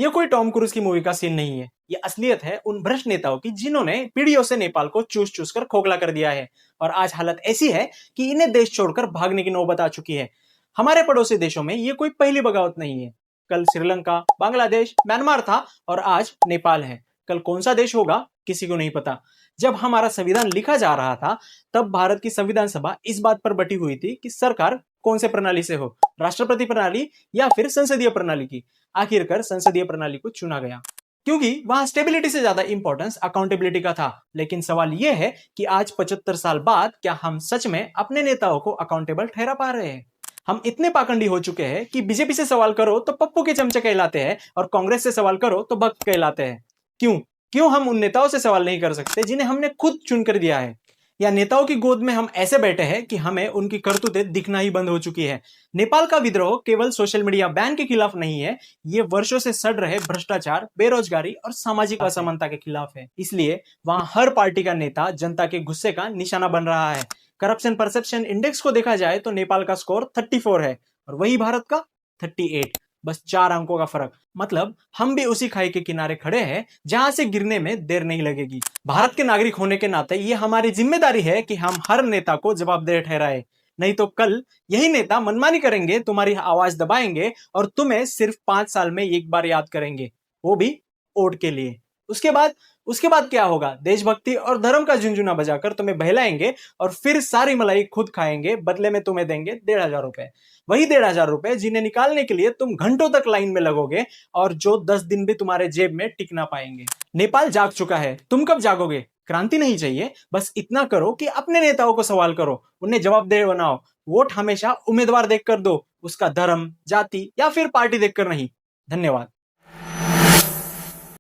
ये कोई Tom cruise की मूवी का सीन नहीं है। ये असलियत है उन भ्रष्ट नेताओं की जिन्होंने पीढ़ियों से नेपाल को चूस चूस कर खोखला कर दिया है। और आज हालत ऐसी है कि इन्हें देश छोड़कर भागने की नौबत आ चुकी है। हमारे पड़ोसी देशों में ये कोई पहली बगावत नहीं है। कल श्रीलंका, बांग्लादेश, म्यांमार था और आज नेपाल है। कल कौन सा देश होगा किसी को नहीं पता। जब हमारा संविधान लिखा जा रहा था तब भारत की संविधान सभा इस बात पर बटी हुई थी कि सरकार कौन से प्रणाली से हो, राष्ट्रपति प्रणाली या फिर संसदीय प्रणाली की। आखिरकार संसदीय प्रणाली को चुना गया क्योंकि वहां स्टेबिलिटी से ज्यादा इंपॉर्टेंस अकाउंटेबिलिटी का था। लेकिन सवाल यह है कि आज 75 साल बाद क्या हम सच में अपने नेताओं को अकाउंटेबल ठहरा पा रहे हैं? हम इतने पाखंडी हो चुके हैं कि बीजेपी से सवाल करो तो पप्पू के चमचे कहलाते हैं और कांग्रेस से सवाल करो तो भक्त कहलाते हैं। क्यों क्यों हम उन नेताओं से सवाल नहीं कर सकते जिन्हें हमने खुद चुनकर दिया है? या नेताओं की गोद में हम ऐसे बैठे हैं कि हमें उनकी करतूतें दिखना ही बंद हो चुकी है। नेपाल का विद्रोह केवल सोशल मीडिया बैन के खिलाफ नहीं है, ये वर्षों से सड़ रहे भ्रष्टाचार, बेरोजगारी और सामाजिक असमानता के खिलाफ है। इसलिए वहां हर पार्टी का नेता जनता के गुस्से का निशाना बन रहा है। करप्शन परसेप्शन इंडेक्स को देखा जाए तो नेपाल का स्कोर 34 है और वही भारत का 38, बस 4 अंकों का फर्क। मतलब हम भी उसी खाई के किनारे खड़े हैं जहां से गिरने में देर नहीं लगेगी। भारत के नागरिक होने के नाते ये हमारी जिम्मेदारी है कि हम हर नेता को जवाबदेह ठहराए, नहीं तो कल यही नेता मनमानी करेंगे, तुम्हारी आवाज दबाएंगे और तुम्हें सिर्फ 5 साल में एक बार याद करेंगे, वो भी वोट के लिए। उसके बाद क्या होगा? देशभक्ति और धर्म का झुंझुना बजाकर तुम्हें बहलाएंगे और फिर सारी मलाई खुद खाएंगे। बदले में तुम्हें देंगे 1,500 रुपए, वही 1,500 रुपए जिन्हें निकालने के लिए तुम घंटों तक लाइन में लगोगे और जो 10 दिन भी तुम्हारे जेब में टिक ना पाएंगे। नेपाल जाग चुका है, तुम कब जागोगे? क्रांति नहीं चाहिए, बस इतना करो कि अपने नेताओं को सवाल करो, उन्हें जवाबदेह बनाओ। वोट हमेशा उम्मीदवार देखकर दो, उसका धर्म, जाति या फिर पार्टी देखकर नहीं। धन्यवाद।